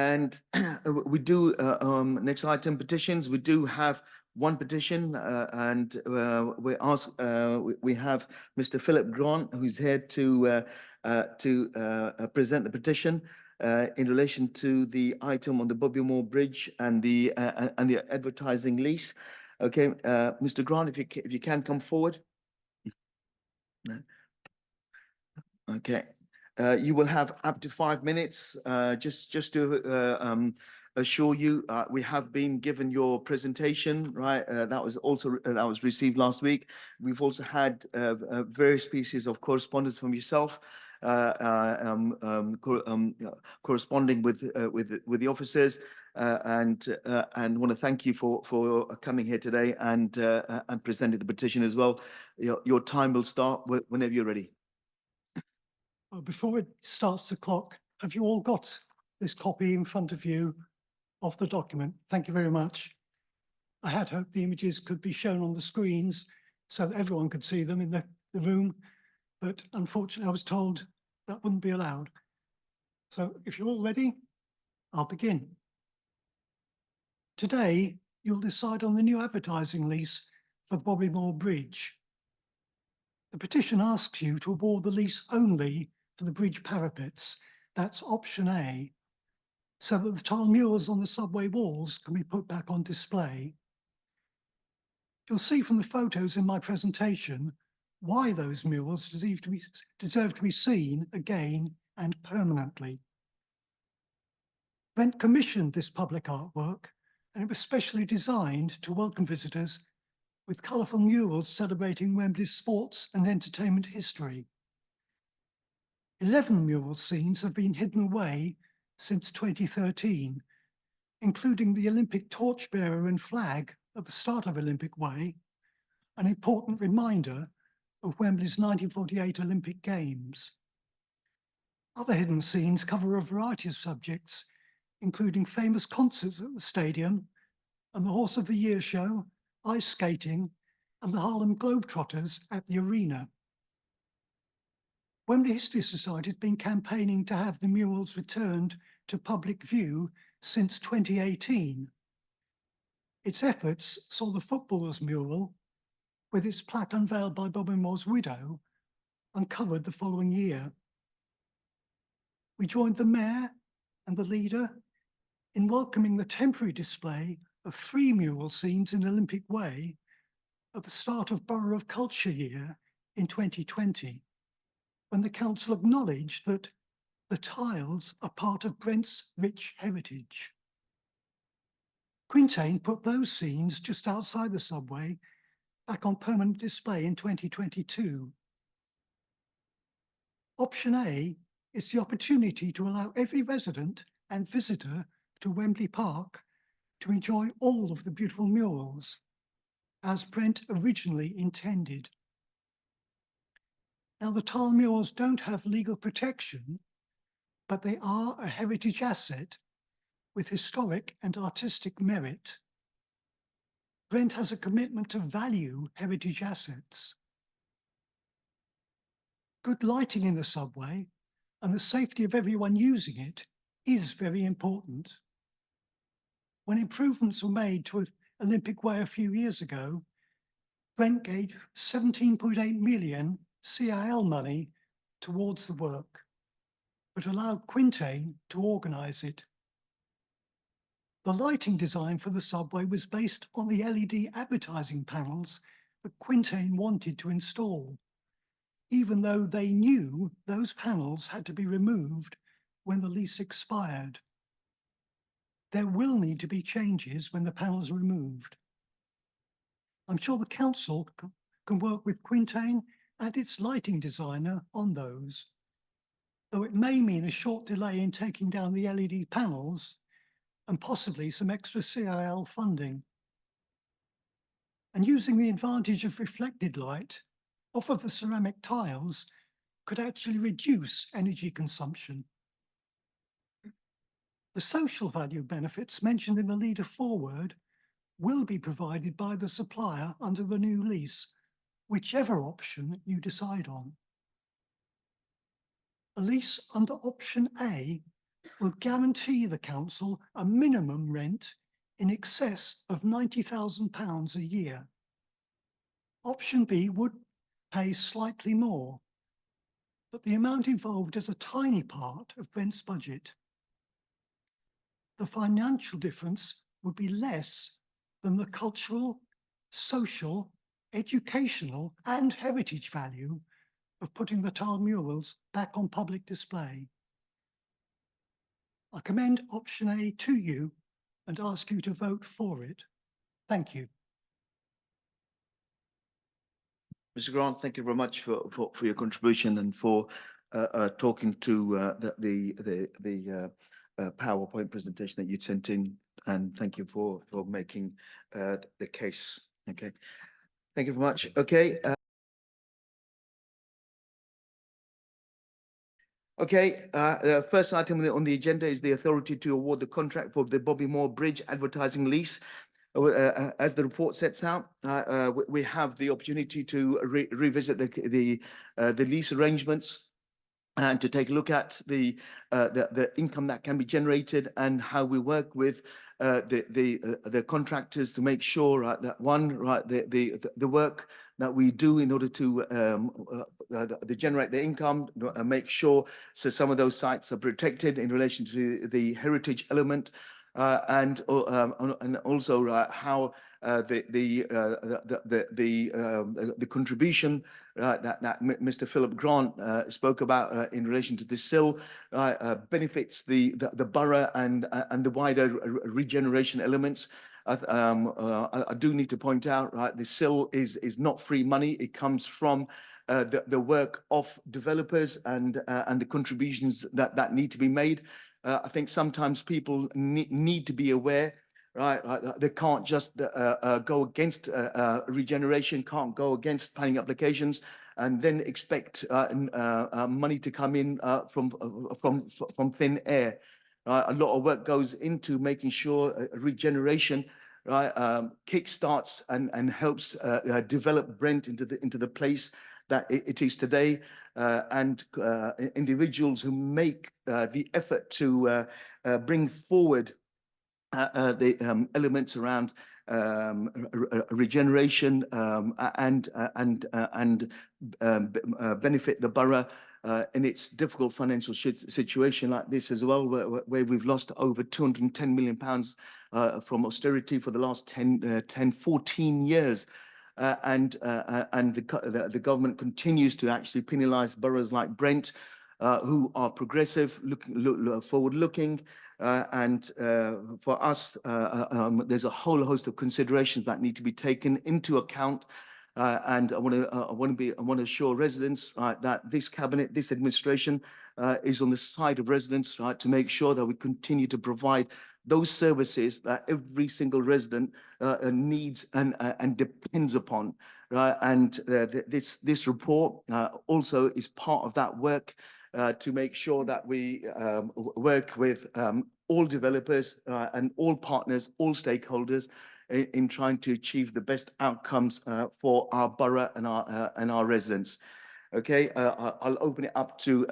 And we do, next item, petitions. We do have one petition, and we have Mr. Philip Grant, who's here to present the petition in relation to the item on the Bobby Moore Bridge and the advertising lease. Okay, Mr. Grant, if you can come forward. Okay. You will have up to 5 minutes. Just to assure you, we have been given your presentation, right? That was received last week. We've also had various pieces of correspondence from yourself, corresponding with the officers, and want to thank you for coming here today and presenting the petition as well. Your time will start whenever you're ready. Before it starts the clock, have you all got this copy in front of you of the document? Thank you very much. I had hoped the images could be shown on the screens so that everyone could see them in the room, but unfortunately I was told that wouldn't be allowed. So if you're all ready, I'll begin. Today, you'll decide on the new advertising lease for the Bobby Moore Bridge. The petition asks you to award the lease only for the bridge parapets. That's option A, so that the tile murals on the subway walls can be put back on display. You'll see from the photos in my presentation why those murals deserve to be seen again and permanently. Brent commissioned this public artwork, and it was specially designed to welcome visitors with colourful murals celebrating Wembley's sports and entertainment history. 11 mural scenes have been hidden away since 2013, including the Olympic torchbearer and flag at the start of Olympic Way, an important reminder of Wembley's 1948 Olympic Games. Other hidden scenes cover a variety of subjects, including famous concerts at the stadium and the Horse of the Year show, ice skating, and the Harlem Globetrotters at the arena. Wembley History Society has been campaigning to have the murals returned to public view since 2018. Its efforts saw the footballers' mural, with its plaque unveiled by Bobby Moore's widow, uncovered the following year. We joined the mayor and the leader in welcoming the temporary display of 3 mural scenes in Olympic Way at the start of Borough of Culture Year in 2020, when the council acknowledged that the tiles are part of Brent's rich heritage. Quintain put those scenes just outside the subway back on permanent display in 2022. Option A is the opportunity to allow every resident and visitor to Wembley Park to enjoy all of the beautiful murals, as Brent originally intended. Now, the tile murals don't have legal protection, but they are a heritage asset with historic and artistic merit. Brent has a commitment to value heritage assets. Good lighting in the subway and the safety of everyone using it is very important. When improvements were made to Olympic Way a few years ago, Brent gave 17.8 million CIL money towards the work, but allowed Quintain to organise it. The lighting design for the subway was based on the LED advertising panels that Quintain wanted to install, even though they knew those panels had to be removed when the lease expired. There will need to be changes when the panels are removed. I'm sure the council can work with Quintain and its lighting designer on those, though it may mean a short delay in taking down the LED panels and possibly some extra CIL funding. And using the advantage of reflected light off of the ceramic tiles could actually reduce energy consumption. The social value benefits mentioned in the leader forward will be provided by the supplier under the new lease, whichever option you decide on. A lease under option A will guarantee the council a minimum rent in excess of £90,000 a year. Option B would pay slightly more, but the amount involved is a tiny part of Brent's budget. The financial difference would be less than the cultural, social, educational and heritage value of putting the tile murals back on public display. I commend option A to you and ask you to vote for it. Thank you. Mr. Grant, thank you very much for your contribution and for talking to the PowerPoint presentation that you'd sent in, and thank you for making the case. Okay, thank you very much. Okay. Okay, the first item on the agenda is the authority to award the contract for the Bobby Moore Bridge advertising lease. As the report sets out, we have the opportunity to revisit the lease arrangements and to take a look at the income that can be generated and how we work with the contractors to make sure that the work that we do in order to generate the income, make sure so some of those sites are protected in relation to the heritage element. And also how the contribution that Mr. Philip Grant spoke about in relation to the sill benefits the borough and the wider regeneration elements. I do need to point out, right, the sill is not free money. It comes from the work of developers and the contributions that need to be made. I think sometimes people need to be aware, right? They can't just go against regeneration, can't go against planning applications, and then expect money to come in from thin air. A lot of work goes into making sure regeneration, right, kickstarts and helps develop Brent into the place that it is today, and individuals who make the effort to bring forward the elements around regeneration and benefit the borough in its difficult financial situation like this as well, where we've lost over £210 million from austerity for the last 14 years. And the government continues to actually penalise boroughs like Brent, who are progressive, forward-looking, and for us, there's a whole host of considerations that need to be taken into account. And I want to assure residents that this cabinet, this administration, is on the side of residents, right, to make sure that we continue to provide those services that every single resident needs and depends upon, right? And this report also is part of that work to make sure that we work with all developers and all partners, all stakeholders in trying to achieve the best outcomes for our borough and our residents. Okay, I'll open it up to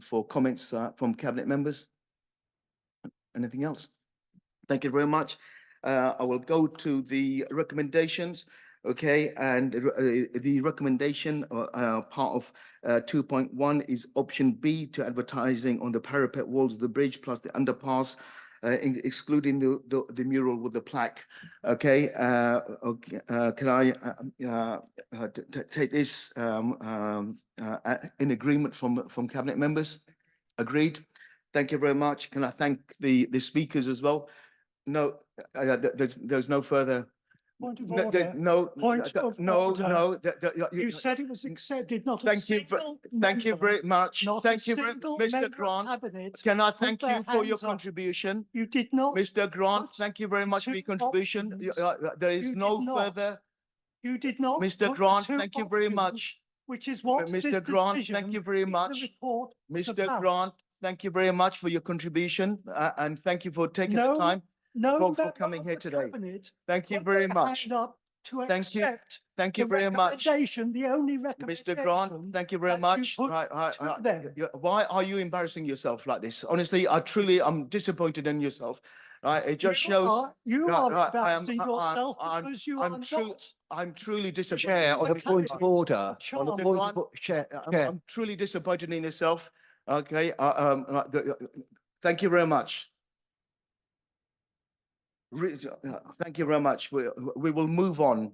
for comments from cabinet members. Anything else? Thank you very much. I will go to the recommendations. Okay, and the recommendation part of 2.1 is option B, to advertising on the parapet walls of the bridge plus the underpass, excluding the mural with the plaque. Okay, can I take this in agreement from cabinet members? Agreed. Thank you very much. Can I thank the speakers as well? No, there's no further. Point of order. No, Point of no, order. no. You said it was accepted, not a Thank you. single Thank you member, very much. not Thank a you, single Mr. member of Grant. cabinet Can I put thank their you for your hands up. contribution? You did not. Mr. Grant, put thank you very much for two your contribution. options. There is You no did not. further. You did not. Mr. put Grant, two thank you very options, much. Which is what Mr. this Grant, decision thank you very in the much. report was Mr. about. Grant, thank you very much for your concontribution, and thank you for taking the No, time no for member coming of here the today. cabinet Thank you put very their much. hand up to Thank you. accept Thank you the very much. recommendation, the only recommendation. Mr. Grant, thank you very that you much. put Right, right, to right. them. Why are you embarrassing yourself like this? Honestly, I'm disappointed in yourself. Right, it just shows. You Right, are right, embarrassing yourself I'm- because you I'm are true- not. I'm truly disappointed. Chair, in on a Mr. point of Grant. order, on a Charles. point Grant, of, Chair, I'm Chair, I'm truly disappointed in yourself. Okay, thank you very much. Thank you very much. We will move on.